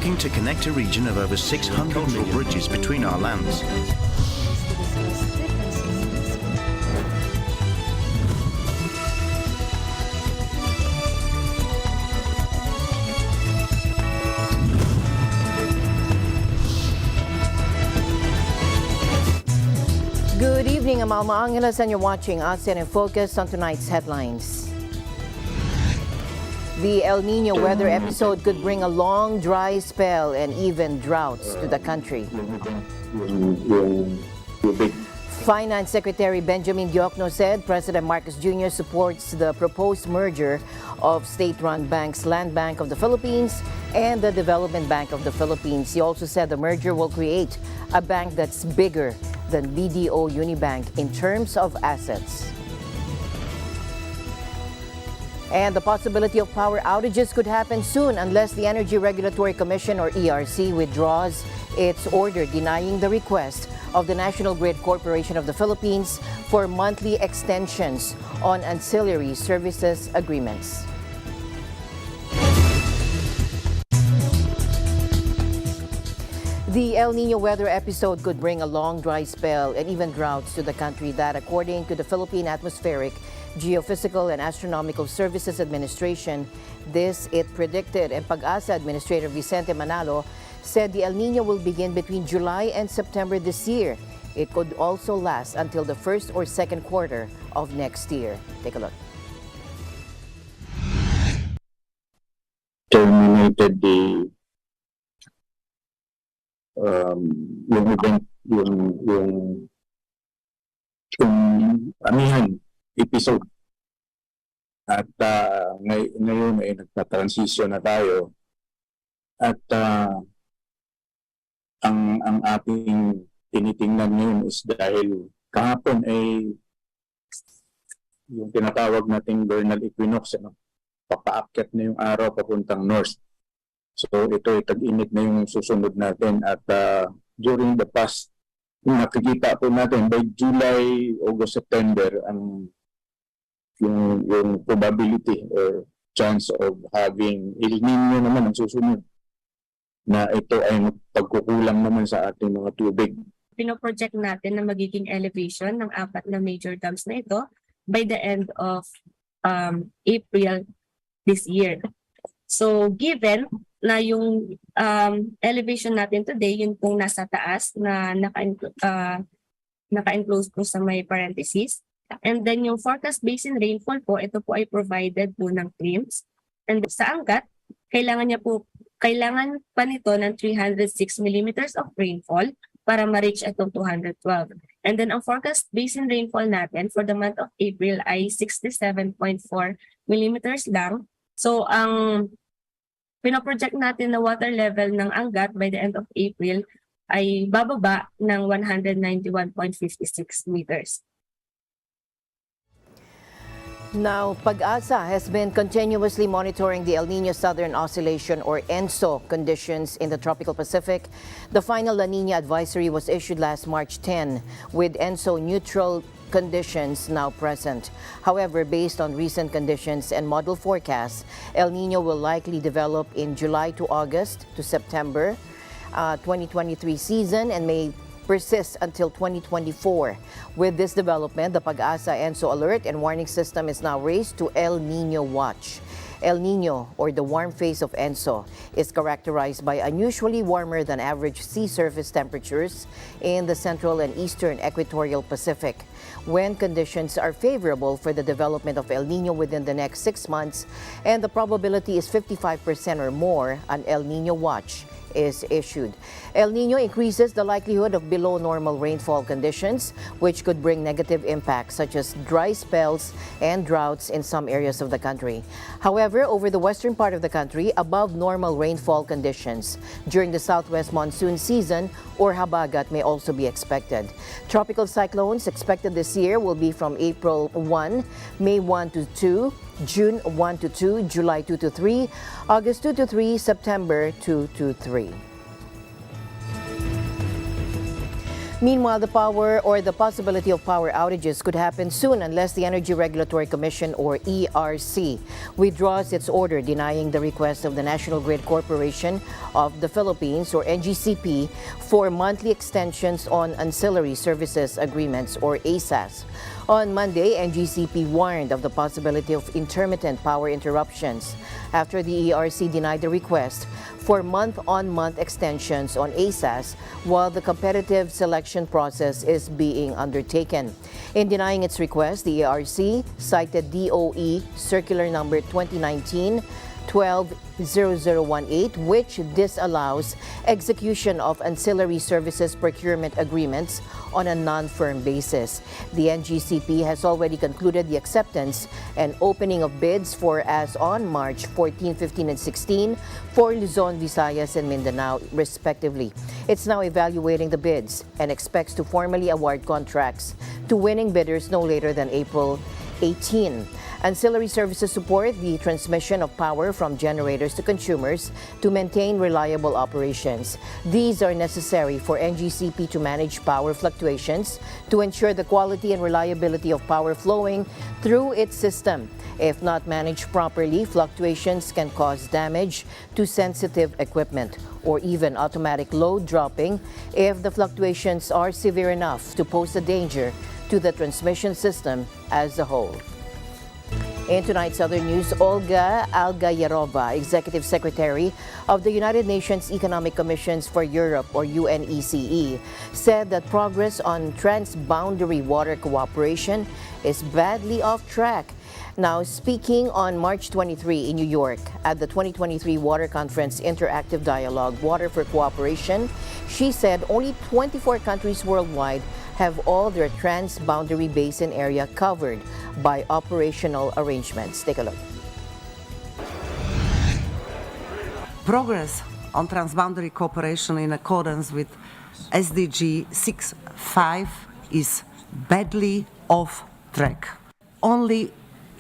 working to connect a region of over 600 million bridges between our lands. Good evening, I'm Alma Angeles and you're watching ASEAN in Focus on tonight's headlines. The El Nino weather episode could bring a long, dry spell and even droughts to the country. Finance Secretary Benjamin Diokno said President Marcos Jr. supports the proposed merger of state-run banks Land Bank of the Philippines and the Development Bank of the Philippines. He also said the merger will create a bank that's bigger than BDO Unibank in terms of assets. And the possibility of power outages could happen soon unless the Energy Regulatory Commission or ERC withdraws its order denying the request of the National Grid Corporation of the Philippines for monthly extensions on ancillary services agreements. The El Nino weather episode could bring a long dry spell and even droughts to the country. That, according to the Philippine Atmospheric, Geophysical and Astronomical Services Administration, this it predicted. And Pag-asa Administrator Vicente Manalo said the El Nino will begin between July and September this year. It could also last until the first or second quarter of next year. Take a look. Terminated the yung event, yung amihan episode. At ngayon ay nagta-transition na tayo. At ang ating tinitingnan ngayon is dahil kahapon ay yung tinatawag nating vernal equinox, papaakyat na yung araw papuntang north. So ito ay tag-init na yung susunod natin at during the past, nakikita po natin by July, August, September ang yung probability or chance of having El Nino naman ang susunod na ito ay pagkukulang naman sa ating mga tubig. Pinoproject natin na magiging elevation ng 4 na major dams na ito by the end of April this year. So given na yung elevation natin today, yun pong nasa taas na naka-enclose po sa may parentheses. And then yung forecast basin rainfall po, ito po ay provided po ng CRIMS. And sa Angat, kailangan pa nito ng 306 millimeters of rainfall para ma-reach itong 212. And then ang forecast basin rainfall natin for the month of April ay 67.4 millimeters lang. So ang pinoproject natin na water level ng Angat by the end of April ay bababa ng 191.56 meters. Now, Pag-asa has been continuously monitoring the El Nino Southern Oscillation or ENSO conditions in the tropical Pacific. The final La Nina advisory was issued last March 10 with ENSO neutral conditions now present. However, based on recent conditions and model forecasts, El Nino will likely develop in July to August to September 2023 season and may persist until 2024. With this development, the Pag-asa ENSO alert and warning system is now raised to El Nino watch. El Nino, or the warm phase of ENSO, is characterized by unusually warmer than average sea surface temperatures in the central and eastern equatorial Pacific. When conditions are favorable for the development of El Nino within the next 6 months, and the probability is 55% or more, an El Nino watch is issued. El Nino increases the likelihood of below normal rainfall conditions, which could bring negative impacts such as dry spells and droughts in some areas of the country. However, over the western part of the country, above normal rainfall conditions during the southwest monsoon season or habagat may also be expected. Tropical cyclones expected this year will be from April 1, May 1 to 2, June 1 to 2, July 2 to 3, August 2 to 3, September 2 to 3. Meanwhile, the possibility of power outages could happen soon unless the Energy Regulatory Commission, or ERC, withdraws its order denying the request of the National Grid Corporation of the Philippines, or NGCP, for monthly extensions on ancillary services agreements, or ASAS. On Monday, NGCP warned of the possibility of intermittent power interruptions after the ERC denied the request for month-on-month extensions on ASAS while the competitive selection process is being undertaken. In denying its request, the ERC cited DOE Circular Number 2019-120018, which disallows execution of ancillary services procurement agreements on a non-firm basis. The NGCP has already concluded the acceptance and opening of bids for as on March 14, 15, and 16 for Luzon, Visayas, and Mindanao, respectively. It's now evaluating the bids and expects to formally award contracts to winning bidders no later than April 18. Ancillary services support the transmission of power from generators to consumers to maintain reliable operations. These are necessary for NGCP to manage power fluctuations to ensure the quality and reliability of power flowing through its system. If not managed properly, fluctuations can cause damage to sensitive equipment or even automatic load dropping if the fluctuations are severe enough to pose a danger to the transmission system as a whole. In tonight's other news, Olga Algayarova, Executive Secretary of the United Nations Economic Commissions for Europe, or UNECE, said that progress on transboundary water cooperation is badly off track. Now, speaking on March 23 in New York at the 2023 Water Conference Interactive Dialogue, Water for Cooperation, she said only 24 countries worldwide have all their transboundary basin area covered by operational arrangements. Take a look. Progress on transboundary cooperation in accordance with SDG 6.5 is badly off track. Only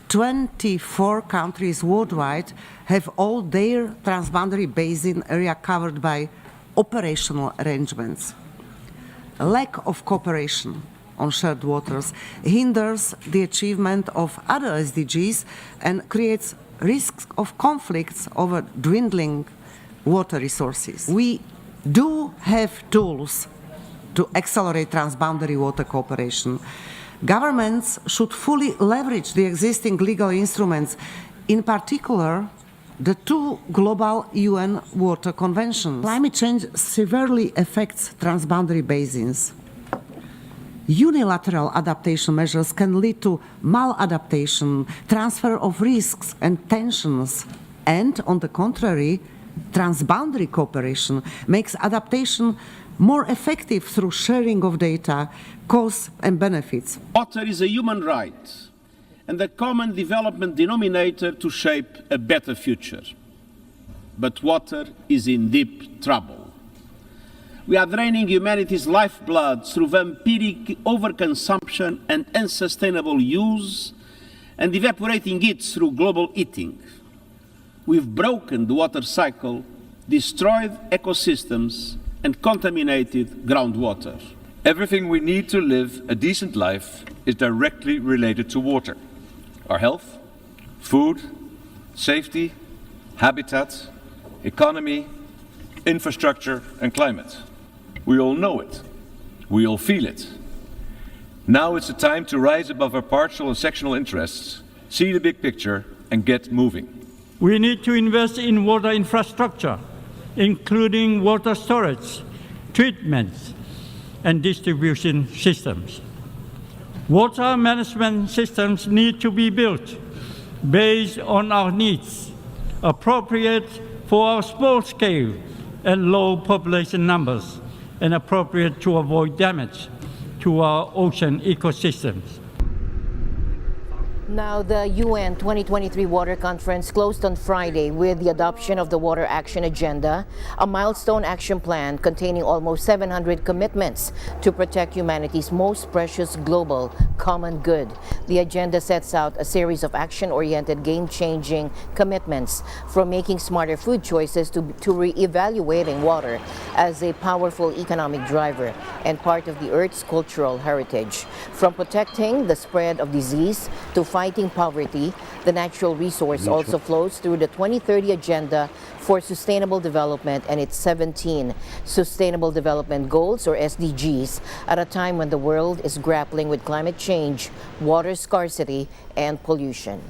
24 countries worldwide have all their transboundary basin area covered by operational arrangements. A lack of cooperation on shared waters hinders the achievement of other SDGs and creates risks of conflicts over dwindling water resources. We do have tools to accelerate transboundary water cooperation. Governments should fully leverage the existing legal instruments, in particular the two global UN water conventions. Climate change severely affects transboundary basins. Unilateral adaptation measures can lead to maladaptation, transfer of risks and tensions, and on the contrary, transboundary cooperation makes adaptation more effective through sharing of data, costs and benefits. Water is a human right and a common development denominator to shape a better future. But water is in deep trouble. We are draining humanity's lifeblood through vampiric overconsumption and unsustainable use, and evaporating it through global eating. We've broken the water cycle, destroyed ecosystems, and contaminated groundwater. Everything we need to live a decent life is directly related to water. Our health, food, safety, habitat, economy, infrastructure, and climate. We all know it. We all feel it. Now it's the time to rise above our partial and sectional interests, see the big picture, and get moving. We need to invest in water infrastructure, including water storage, treatment, and distribution systems. Water management systems need to be built based on our needs, appropriate for our small scale and low population numbers, and appropriate to avoid damage to our ocean ecosystems. Now, the UN 2023 Water Conference closed on Friday with the adoption of the Water Action Agenda, a milestone action plan containing almost 700 commitments to protect humanity's most precious global common good. The agenda sets out a series of action-oriented, game-changing commitments, from making smarter food choices to re-evaluating water as a powerful economic driver and part of the Earth's cultural heritage. From protecting the spread of disease to fighting poverty, the natural resource also flows through the 2030 Agenda for Sustainable Development and its 17 Sustainable Development Goals, or SDGs, at a time when the world is grappling with climate change, water scarcity, and pollution.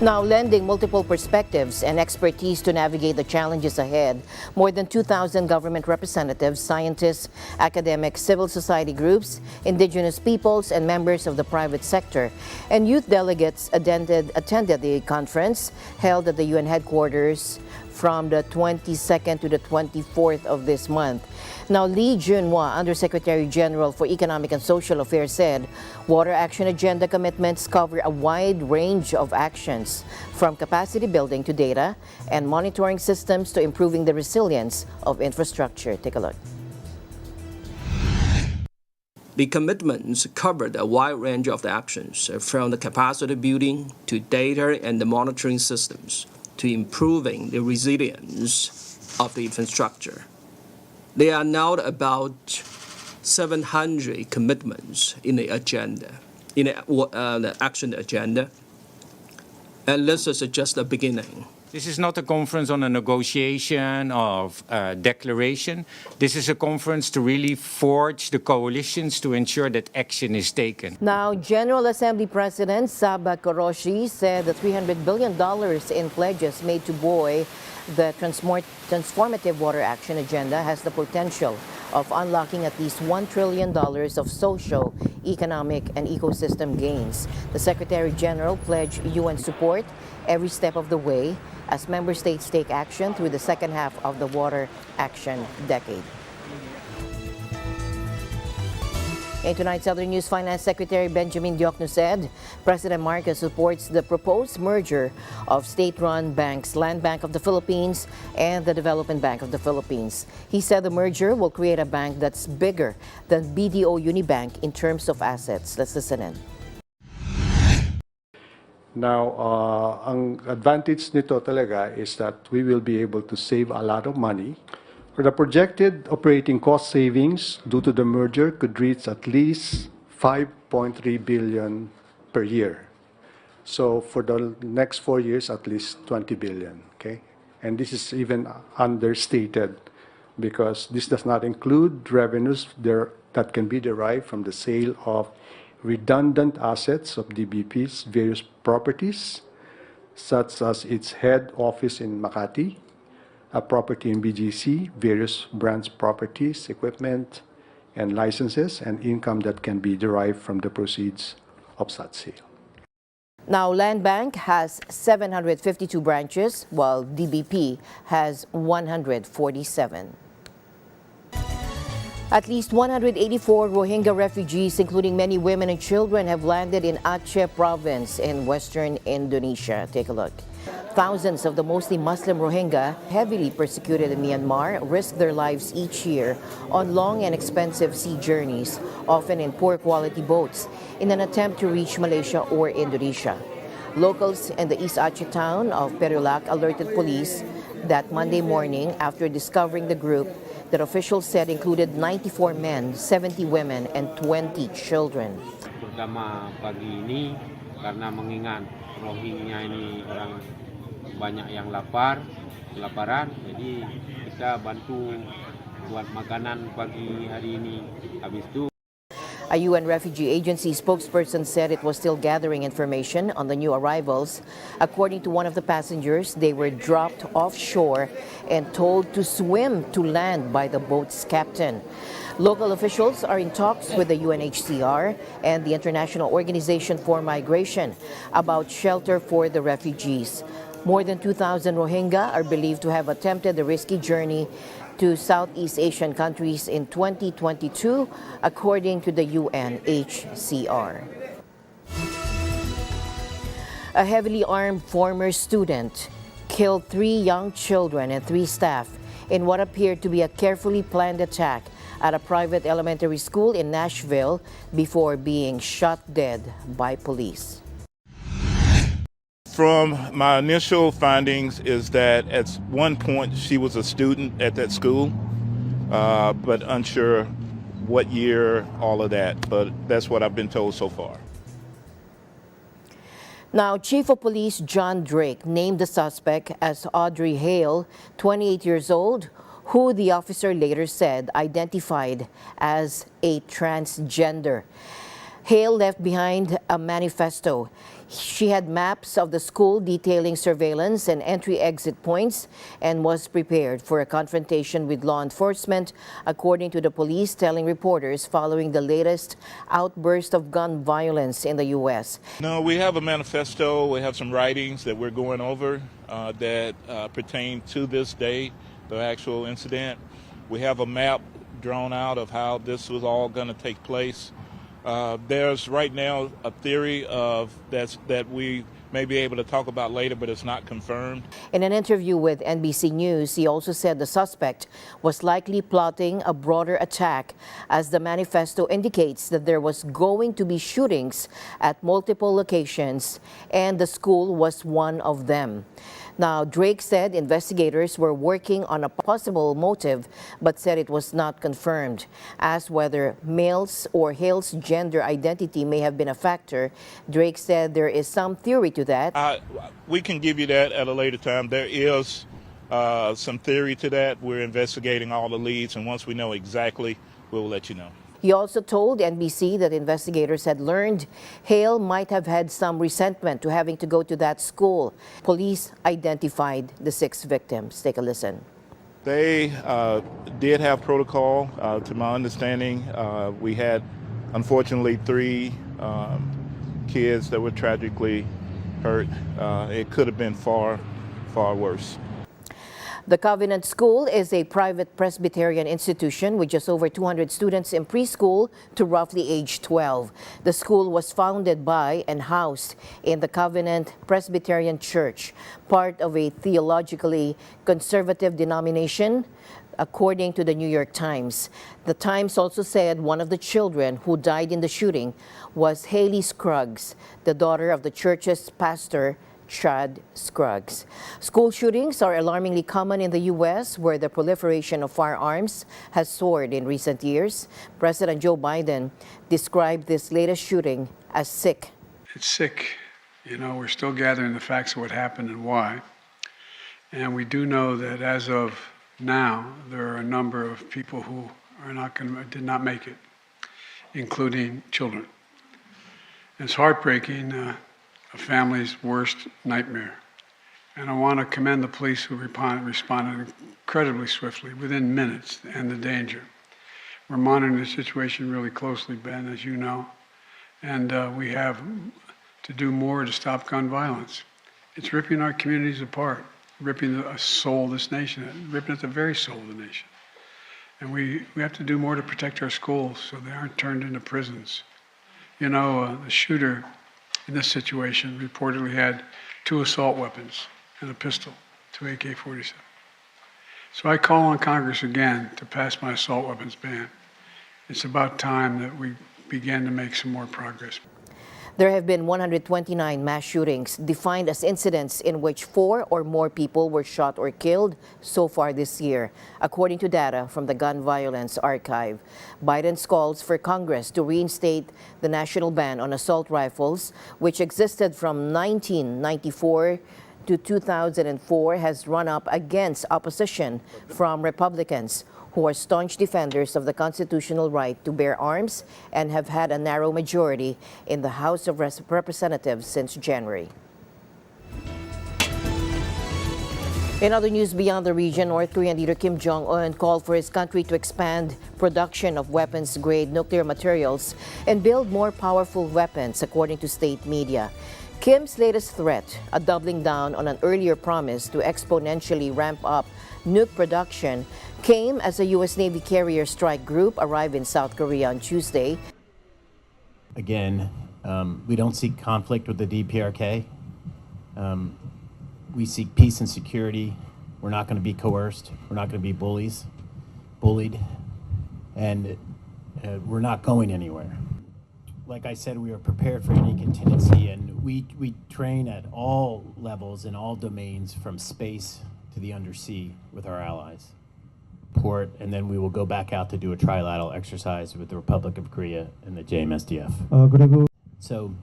Now, lending multiple perspectives and expertise to navigate the challenges ahead, more than 2,000 government representatives, scientists, academics, civil society groups, indigenous peoples, and members of the private sector and youth delegates attended the conference held at the UN headquarters from the 22nd to the 24th of this month. Now, Lee Junhwa, Undersecretary General for Economic and Social Affairs, said Water Action Agenda commitments cover a wide range of actions, from capacity building to data and monitoring systems to improving the resilience of infrastructure. Take a look. The commitments covered a wide range of the actions, from the capacity building to data and the monitoring systems, to improving the resilience of the infrastructure. There are now about 700 commitments in the agenda, in the action agenda, and this is just the beginning. This is not a conference on a negotiation of a declaration. This is a conference to really forge the coalitions to ensure that action is taken. Now, General Assembly President Saba Koroshi said the $300 billion in pledges made to buoy the transformative Water Action Agenda has the potential of unlocking at least $1 trillion of social, economic, and ecosystem gains. The Secretary General pledged UN support every step of the way as member states take action through the second half of the Water Action decade. In tonight's other news, Finance Secretary Benjamin Diokno said President Marcos supports the proposed merger of state-run banks, Land Bank of the Philippines and the Development Bank of the Philippines. He said the merger will create a bank that's bigger than BDO Unibank in terms of assets. Let's listen in. Now, ang advantage nito talaga is that we will be able to save a lot of money. The projected operating cost savings due to the merger could reach at least 5.3 billion per year. So for the next 4 years, at least 20 billion, okay? And this is even understated because this does not include revenues that can be derived from the sale of redundant assets of DBP's various properties, such as its head office in Makati, a property in BGC, various branch properties, equipment, and licenses, and income that can be derived from the proceeds of such sale. Now, Land Bank has 752 branches, while DBP has 147. At least 184 Rohingya refugees, including many women and children, have landed in Aceh province in western Indonesia. Take a look. Thousands of the mostly Muslim Rohingya, heavily persecuted in Myanmar, risk their lives each year on long and expensive sea journeys, often in poor quality boats, in an attempt to reach Malaysia or Indonesia. Locals in the East Aceh town of Perulac alerted police that Monday morning after discovering the group that officials said included 94 men, 70 women, and 20 children. Terutama pagi ini karena mengingat Rohingya ini orang banyak yang kelaparan, jadi kita bantu buat makanan pagi hari ini. Habis itu a UN Refugee Agency spokesperson said it was still gathering information on the new arrivals. According to one of the passengers, they were dropped offshore and told to swim to land by the boat's captain. Local officials are in talks with the UNHCR and the International Organization for Migration about shelter for the refugees. More than 2,000 Rohingya are believed to have attempted the risky journey to Southeast Asian countries in 2022, according to the UNHCR. A heavily armed former student killed 3 young children and 3 staff in what appeared to be a carefully planned attack at a private elementary school in Nashville before being shot dead by police. From my initial findings is that at one point she was a student at that school, but unsure what year, all of that. But that's what I've been told so far. Now, Chief of Police John Drake named the suspect as Audrey Hale, 28 years old, who the officer later said identified as a transgender. Hale left behind a manifesto. She had maps of the school detailing surveillance and entry-exit points and was prepared for a confrontation with law enforcement, according to the police telling reporters following the latest outburst of gun violence in the U.S. No, we have a manifesto. We have some writings that we're going over that pertain to this day, the actual incident. We have a map drawn out of how this was all going to take place. There's right now a theory of that we may be able to talk about later, but it's not confirmed. In an interview with NBC News, he also said the suspect was likely plotting a broader attack, as the manifesto indicates that there was going to be shootings at multiple locations, and the school was one of them. Now, Drake said investigators were working on a possible motive, but said it was not confirmed. Asked whether Hale's or Hale's gender identity may have been a factor, Drake said there is some theory to that. We can give you that at a later time. There is some theory to that. We're investigating all the leads, and once we know exactly, we'll let you know. He also told NBC that investigators had learned Hale might have had some resentment to having to go to that school. Police identified the 6 victims. Take a listen. They did have protocol, to my understanding. We had, unfortunately, 3 kids that were tragically hurt. It could have been far, far worse. The Covenant School is a private Presbyterian institution with just over 200 students in preschool to roughly age 12. The school was founded by and housed in the Covenant Presbyterian Church, part of a theologically conservative denomination, according to the New York Times. The Times also said one of the children who died in the shooting was Haley Scruggs, the daughter of the church's pastor, Chad Scruggs. School shootings are alarmingly common in the U.S., where the proliferation of firearms has soared in recent years. President Joe Biden described this latest shooting as sick. It's sick. You know, we're still gathering the facts of what happened and why. And we do know that as of now, there are a number of people who did not make it, including children. It's heartbreaking. A family's worst nightmare. And I want to commend the police who responded incredibly swiftly, within minutes, and the danger. We're monitoring the situation really closely, Ben, as you know, and we have to do more to stop gun violence. It's ripping our communities apart, ripping the soul of this nation, ripping at the very soul of the nation. And we have to do more to protect our schools so they aren't turned into prisons. You know, the shooter in this situation reportedly had 2 assault weapons and a pistol, 2 AK-47. So I call on Congress again to pass my assault weapons ban. It's about time that we begin to make some more progress. There have been 129 mass shootings defined as incidents in which 4 or more people were shot or killed so far this year, according to data from the Gun Violence Archive. Biden's calls for Congress to reinstate the national ban on assault rifles, which existed from 1994 to 2004, has run up against opposition from Republicans, who are staunch defenders of the constitutional right to bear arms and have had a narrow majority in the House of Representatives since January. In other news beyond the region, North Korean leader Kim Jong-un called for his country to expand production of weapons-grade nuclear materials and build more powerful weapons, according to state media. Kim's latest threat, a doubling down on an earlier promise to exponentially ramp up nuke production, came as a U.S. Navy carrier strike group arrived in South Korea on Tuesday. Again, we don't seek conflict with the DPRK. We seek peace and security. We're not going to be coerced. We're not going to be bullied, and we're not going anywhere. Like I said, we are prepared for any contingency, and we train at all levels in all domains, from space to the undersea, with our allies. Port, and then we will go back out to do a trilateral exercise with the Republic of Korea and the JMSDF. So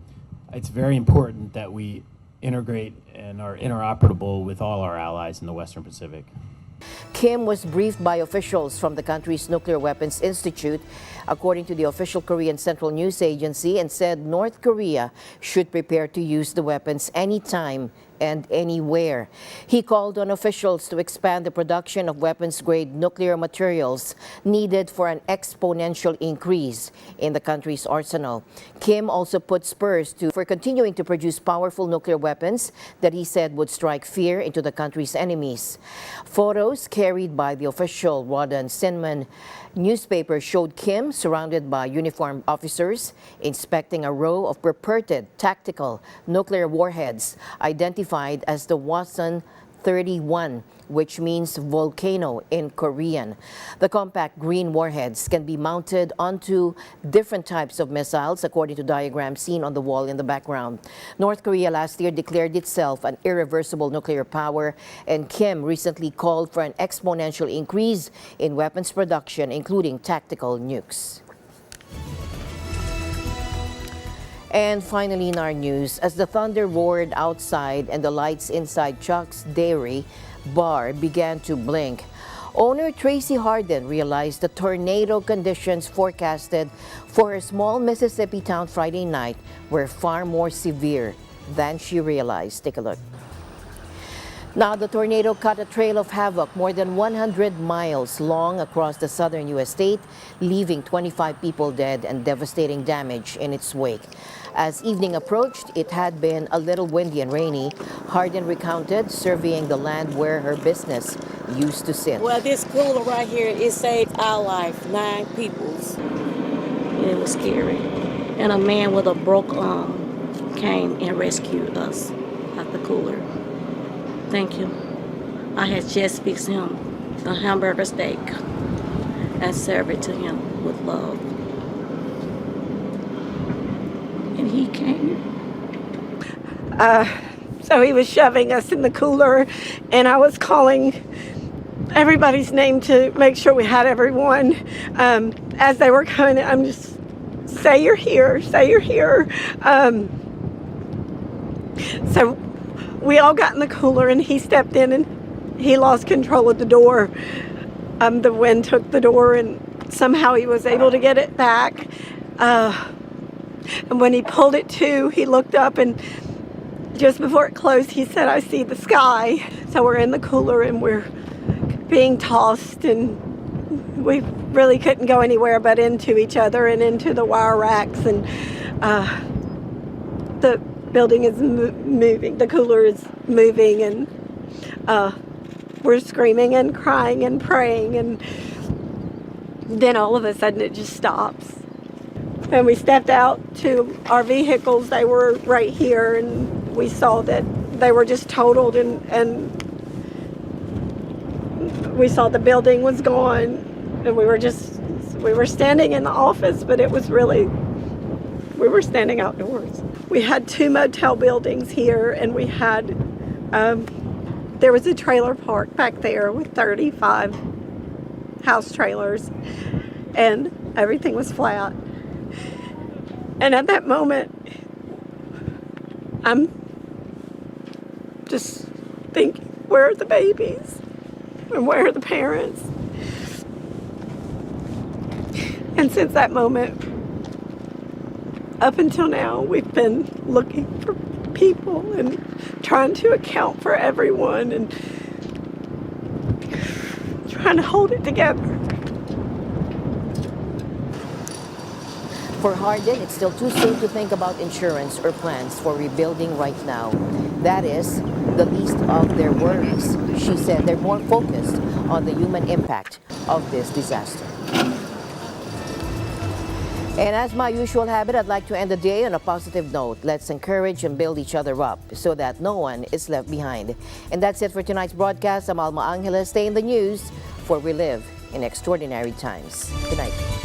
it's very important that we integrate and are interoperable with all our allies in the Western Pacific. Kim was briefed by officials from the country's Nuclear Weapons Institute, according to the official Korean Central News Agency, and said North Korea should prepare to use the weapons anytime and anywhere. He called on officials to expand the production of weapons-grade nuclear materials needed for an exponential increase in the country's arsenal. Kim also put spurs for continuing to produce powerful nuclear weapons that he said would strike fear into the country's enemies. Photos carried by the official Rodan Sinman newspaper showed Kim surrounded by uniformed officers inspecting a row of purported tactical nuclear warheads identified as the Wasan 31, which means volcano in Korean. The compact green warheads can be mounted onto different types of missiles, according to diagrams seen on the wall in the background. North Korea last year declared itself an irreversible nuclear power, and Kim recently called for an exponential increase in weapons production, including tactical nukes. And finally in our news, as the thunder roared outside and the lights inside Chuck's Dairy bar began to blink, owner Tracy Harden realized the tornado conditions forecasted for her small Mississippi town Friday night were far more severe than she realized. Take a look. Now, the tornado cut a trail of havoc more than 100 miles long across the southern U.S. state, leaving 25 people dead and devastating damage in its wake. As evening approached, it had been a little windy and rainy. Harden recounted surveying the land where her business used to sit. Well, this cooler right here, it saved our life, 9 people's. It was scary. And a man with a broke arm came and rescued us at the cooler. Thank you. I had just fixed him the hamburger steak and served it to him with love. And he came. So he was shoving us in the cooler, and I was calling everybody's name to make sure we had everyone. As they were coming, I'm just, say you're here, say you're here. So we all got in the cooler, and he stepped in, and he lost control of the door. The wind took the door, and somehow he was able to get it back. And when he pulled it to, he looked up, and just before it closed, he said, "I see the sky." So we're in the cooler, and we're being tossed, and we really couldn't go anywhere but into each other and into the wire racks. And the building is moving, the cooler is moving, and we're screaming and crying and praying, and then all of a sudden it just stops. And we stepped out to our vehicles. They were right here, and we saw that they were just totaled, and we saw the building was gone, and we were standing in the office, but it was really, we were standing outdoors. We had 2 motel buildings here, and we had, there was a trailer park back there with 35 house trailers, and everything was flat. And at that moment, I'm just thinking, where are the babies? And where are the parents? And since that moment, up until now, we've been looking for people and trying to account for everyone and trying to hold it together. For Harden, it's still too soon to think about insurance or plans for rebuilding right now. That is the least of their worries. She said they're more focused on the human impact of this disaster. And as my usual habit, I'd like to end the day on a positive note. Let's encourage and build each other up so that no one is left behind. And that's it for tonight's broadcast. I'm Alma Angeles. Stay in the news, for we live in extraordinary times. Good night.